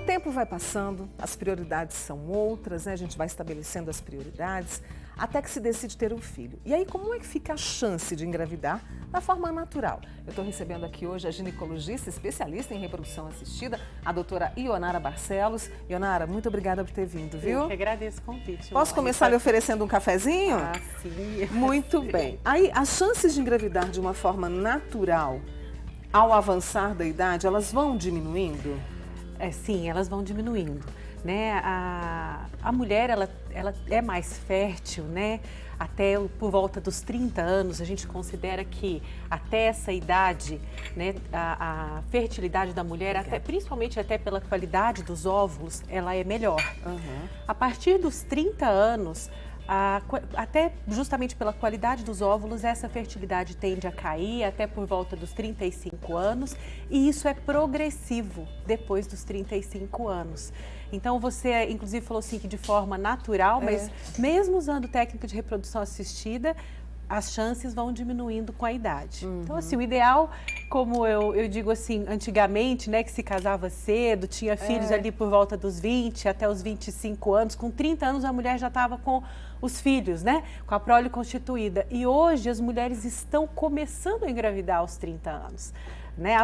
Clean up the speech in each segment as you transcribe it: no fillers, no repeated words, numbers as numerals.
tempo vai passando, as prioridades são outras, né? A gente vai estabelecendo as prioridades até que se decide ter um filho. E aí, como é que fica a chance de engravidar da forma natural? Eu estou recebendo aqui hoje a ginecologista especialista em reprodução assistida, a doutora Ionara Barcelos. Ionara, muito obrigada por ter vindo, viu? Eu que agradeço o convite. Posso começar lhe oferecendo um cafezinho? Ah, sim. Muito bem. Aí, as chances de engravidar de uma forma natural, ao avançar da idade, elas vão diminuindo? Sim, elas vão diminuindo, né? A mulher, ela é mais fértil, né? Até por volta dos 30 anos, a gente considera que até essa idade, né, a fertilidade da mulher, principalmente até pela qualidade dos óvulos, ela é melhor. Uhum. A partir dos 30 anos, até justamente pela qualidade dos óvulos, essa fertilidade tende a cair até por volta dos 35 anos e isso é progressivo depois dos 35 anos. Então você, inclusive, falou assim que de forma natural, mas mesmo usando técnica de reprodução assistida, as chances vão diminuindo com a idade. Uhum. Então, assim, o ideal, como eu digo assim, antigamente, né, que se casava cedo, tinha filhos ali por volta dos 20 até os 25 anos, com 30 anos a mulher já estava com os filhos, né, com a prole constituída. E hoje as mulheres estão começando a engravidar aos 30 anos, né,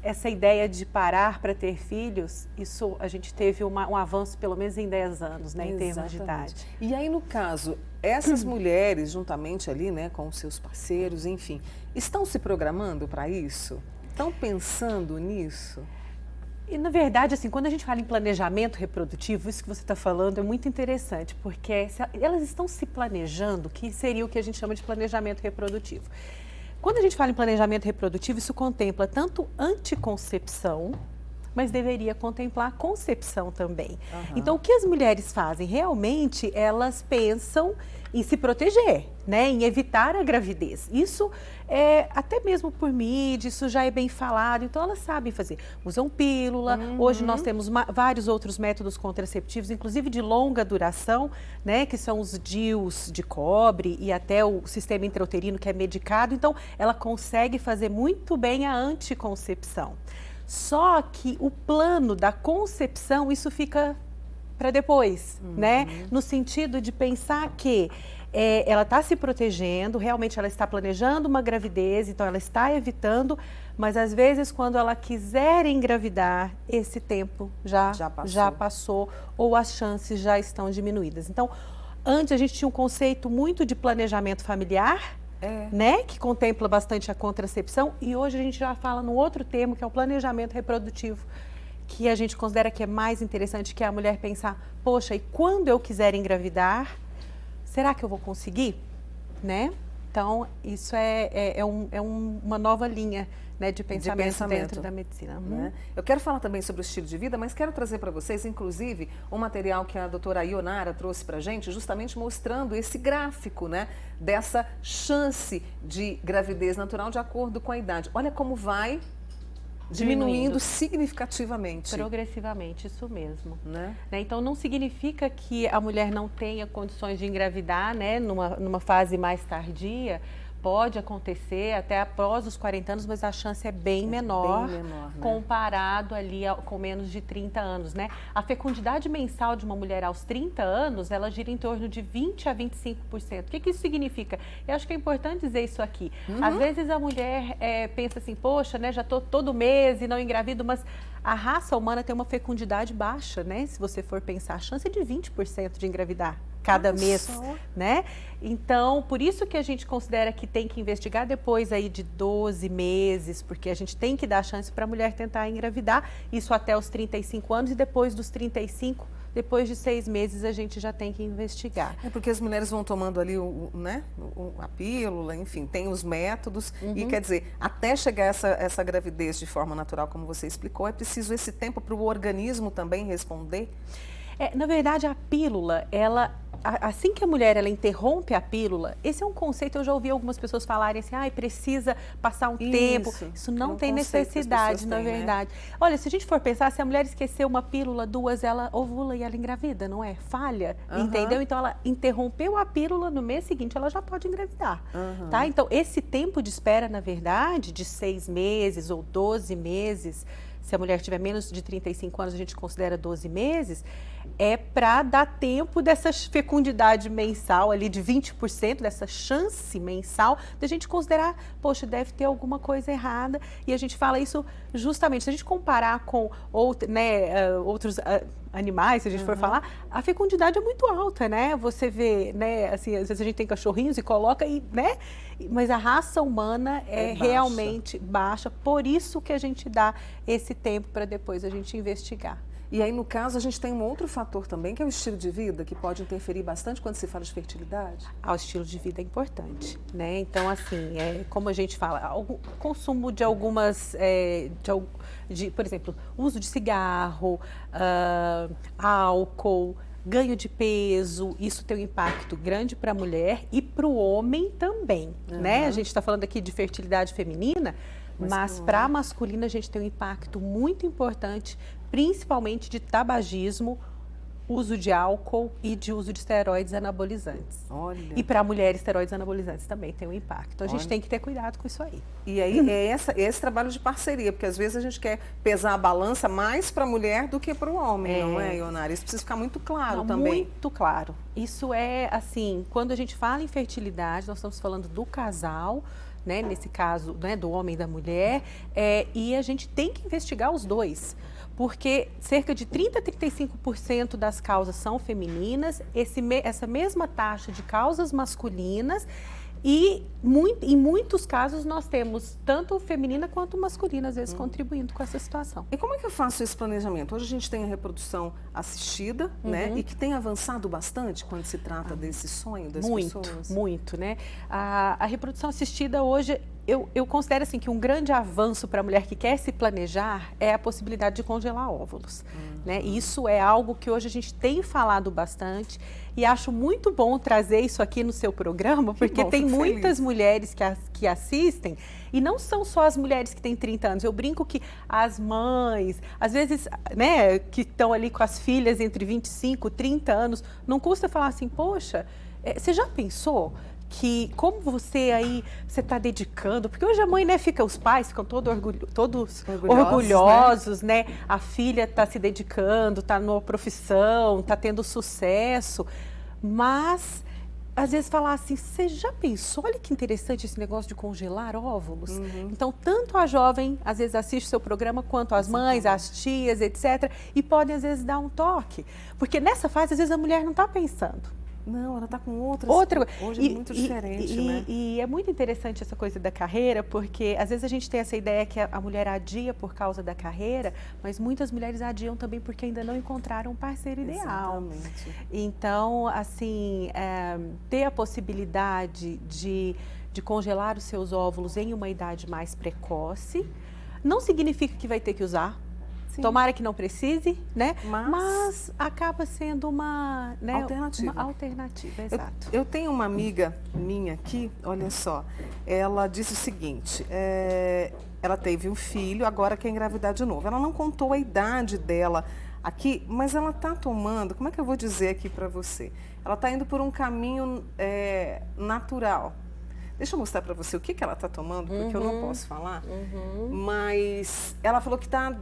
essa ideia de parar para ter filhos, isso a gente teve um avanço pelo menos em 10 anos, né, em termos de idade. E aí, no caso, essas mulheres, juntamente ali, né, com os seus parceiros, enfim, estão se programando para isso? Estão pensando nisso? E, na verdade, assim, quando a gente fala em planejamento reprodutivo, isso que você está falando é muito interessante, porque elas estão se planejando, que seria o que a gente chama de planejamento reprodutivo. Quando a gente fala em planejamento reprodutivo, isso contempla tanto anticoncepção, mas deveria contemplar a concepção também. Uhum. Então, o que as mulheres fazem? Realmente, elas pensam em se proteger, né? Em evitar a gravidez. Isso é até mesmo por mídia, isso já é bem falado, então elas sabem fazer. Usam pílula, hoje nós temos vários outros métodos contraceptivos, inclusive de longa duração, né? Que são os DIUs de cobre e até o sistema intrauterino que é medicado, então ela consegue fazer muito bem a anticoncepção. Só que o plano da concepção, isso fica para depois, né? No sentido de pensar que ela está se protegendo, realmente ela está planejando uma gravidez, então ela está evitando, mas às vezes quando ela quiser engravidar, esse tempo já passou ou as chances já estão diminuídas. Então, antes a gente tinha um conceito muito de planejamento familiar, né, que contempla bastante a contracepção, e hoje a gente já fala num outro termo, que é o planejamento reprodutivo, que a gente considera que é mais interessante, que é a mulher pensar, poxa, e quando eu quiser engravidar, será que eu vou conseguir? Né? Então, isso uma nova linha, né, de pensamento dentro da medicina. Né? Eu quero falar também sobre o estilo de vida, mas quero trazer para vocês, inclusive, um material que a doutora Ionara trouxe para a gente, justamente mostrando esse gráfico, né, dessa chance de gravidez natural de acordo com a idade. Olha como vai diminuindo significativamente. Progressivamente, isso mesmo. Né? Então, não significa que a mulher não tenha condições de engravidar, né, numa fase mais tardia. Pode acontecer até após os 40 anos, mas a chance é bem menor, né? Comparado ali com menos de 30 anos, né? A fecundidade mensal de uma mulher aos 30 anos, ela gira em torno de 20 a 25%. O que isso significa? Eu acho que é importante dizer isso aqui. Às vezes a mulher pensa assim, poxa, né, já estou todo mês e não engravido, mas a raça humana tem uma fecundidade baixa, né? Se você for pensar, a chance é de 20% de engravidar cada mês, né? Então, por isso que a gente considera que tem que investigar depois aí de 12 meses, porque a gente tem que dar chance para a mulher tentar engravidar, isso até os 35 anos e depois dos 35, depois de 6 meses a gente já tem que investigar. É porque as mulheres vão tomando ali a pílula, enfim, tem os métodos e quer dizer, até chegar essa gravidez de forma natural, como você explicou, é preciso esse tempo para o organismo também responder? Na verdade, a pílula, assim que a mulher interrompe a pílula, esse é um conceito, eu já ouvi algumas pessoas falarem assim, precisa passar um tempo. Isso não tem necessidade, na verdade. Né? Olha, se a gente for pensar, se a mulher esquecer uma pílula, 2, ela ovula e ela engravida, não é? Falha, entendeu? Então, ela interrompeu a pílula, no mês seguinte ela já pode engravidar, tá? Então, esse tempo de espera, na verdade, de 6 meses ou 12 meses, se a mulher tiver menos de 35 anos, a gente considera 12 meses, é para dar tempo dessa fecundidade mensal ali de 20%, dessa chance mensal, da gente considerar, poxa, deve ter alguma coisa errada. E a gente fala isso justamente, se a gente comparar com outros animais, se a gente for falar, a fecundidade é muito alta, né? Você vê, né, assim, às vezes a gente tem cachorrinhos e coloca, né? Mas a raça humana é realmente baixa, por isso que a gente dá esse tempo para depois a gente investigar. E aí, no caso, a gente tem um outro fator também, que é o estilo de vida, que pode interferir bastante quando se fala de fertilidade. O estilo de vida é importante, né? Então, assim, como a gente fala, o consumo de algumas, por exemplo, uso de cigarro, álcool, ganho de peso, isso tem um impacto grande para a mulher e para o homem também, né? A gente está falando aqui de fertilidade feminina, mas para a masculina a gente tem um impacto muito importante, principalmente de tabagismo, uso de álcool e de uso de esteroides anabolizantes. Olha. E para a mulher, esteroides anabolizantes também tem um impacto. Então, a gente tem que ter cuidado com isso aí. E aí, é esse trabalho de parceria, porque às vezes a gente quer pesar a balança mais para a mulher do que para o homem, não é, Ionara? Isso precisa ficar muito claro também. Muito claro. Isso é, assim, quando a gente fala em fertilidade, nós estamos falando do casal, né, nesse caso, né, do homem e da mulher, e a gente tem que investigar os dois. Porque cerca de 30% a 35% das causas são femininas, essa mesma taxa de causas masculinas, e em muitos casos nós temos tanto feminina quanto masculina, às vezes, contribuindo com essa situação. E como é que eu faço esse planejamento? Hoje a gente tem a reprodução assistida, né? E que tem avançado bastante quando se trata desse sonho das pessoas. Muito, né? A reprodução assistida hoje, eu considero assim que um grande avanço para a mulher que quer se planejar é a possibilidade de congelar óvulos, né? E isso é algo que hoje a gente tem falado bastante e acho muito bom trazer isso aqui no seu programa, porque tem muitas mulheres que assistem e não são só as mulheres que têm 30 anos. Eu brinco que as mães, às vezes, né, que estão ali com as filhas entre 25 e 30 anos, não custa falar assim, poxa, você já pensou que como você está dedicando, porque hoje a mãe, né, os pais ficam todos orgulhosos, né? A filha está se dedicando, está numa profissão, está tendo sucesso, mas às vezes falar assim, você já pensou, olha que interessante esse negócio de congelar óvulos? Então, tanto a jovem, às vezes assiste o seu programa, quanto as mães, as tias, etc. E podem, às vezes, dar um toque. Porque nessa fase, às vezes, a mulher não está pensando. Não, ela está com outra. Hoje é muito diferente, né? E é muito interessante essa coisa da carreira, porque às vezes a gente tem essa ideia que a mulher adia por causa da carreira, mas muitas mulheres adiam também porque ainda não encontraram um parceiro ideal. Exatamente. Então, assim, ter a possibilidade de congelar os seus óvulos em uma idade mais precoce, não significa que vai ter que usar. Sim. Tomara que não precise, né? Mas acaba sendo uma, né, alternativa. Uma alternativa, exato. Eu tenho uma amiga minha aqui, olha só, ela disse o seguinte, ela teve um filho, agora quer engravidar de novo. Ela não contou a idade dela aqui, mas ela está tomando, como é que eu vou dizer aqui para você? Ela está indo por um caminho natural. Deixa eu mostrar para você o que ela está tomando, porque eu não posso falar, mas ela falou que está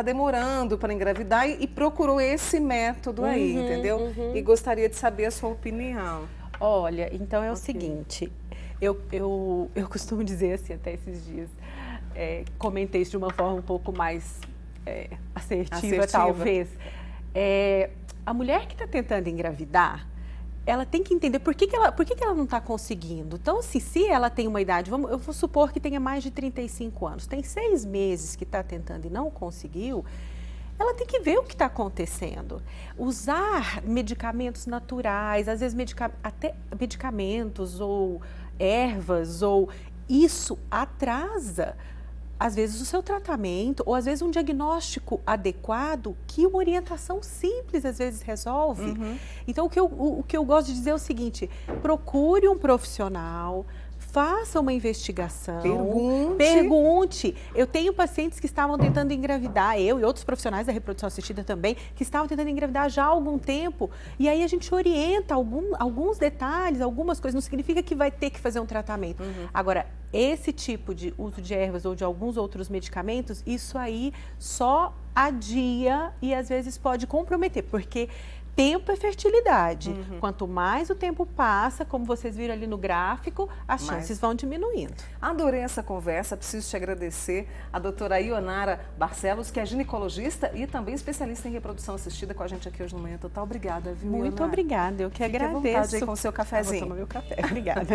demorando para engravidar e procurou esse método aí, entendeu? E gostaria de saber a sua opinião. Olha, então é o seguinte, eu costumo dizer assim, até esses dias, comentei isso de uma forma um pouco mais assertiva, talvez. A mulher que está tentando engravidar, ela tem que entender por que ela não está conseguindo. Então, assim, se ela tem uma idade, eu vou supor que tenha mais de 35 anos, tem 6 meses que está tentando e não conseguiu, ela tem que ver o que está acontecendo. Usar medicamentos naturais, às vezes até medicamentos ou ervas, ou isso atrasa às vezes o seu tratamento, ou às vezes um diagnóstico adequado que uma orientação simples às vezes resolve. Então o que eu gosto de dizer é o seguinte, procure um profissional, faça uma investigação. Pergunte. Eu tenho pacientes que estavam tentando engravidar, eu e outros profissionais da reprodução assistida também, que estavam tentando engravidar já há algum tempo, e aí a gente orienta alguns detalhes, algumas coisas, não significa que vai ter que fazer um tratamento. Agora, esse tipo de uso de ervas ou de alguns outros medicamentos, isso aí só adia e às vezes pode comprometer, porque tempo é fertilidade. Quanto mais o tempo passa, como vocês viram ali no gráfico, as chances vão diminuindo. Adorei essa conversa, preciso te agradecer. A doutora Ionara Barcelos, que é ginecologista e também especialista em reprodução assistida com a gente aqui hoje no Manhã Total. Obrigada, viu, Muito Ionara? obrigada, eu que Fique agradeço. à vontade aí com o seu cafezinho. Vou tomar meu café, obrigada.